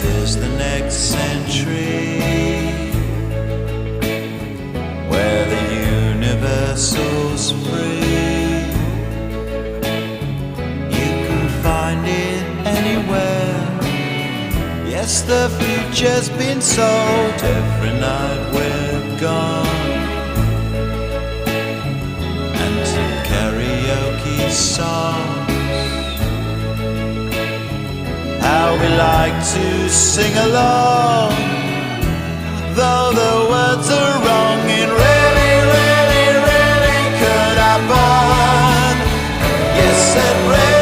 This is the next century, where the universal's free. You can find it anywhere. Yes, the future's been sold. Every night we're gone, and some karaoke songs. How we like to sing along, though the words are wrong. It really, really, really could happen. Yes, it really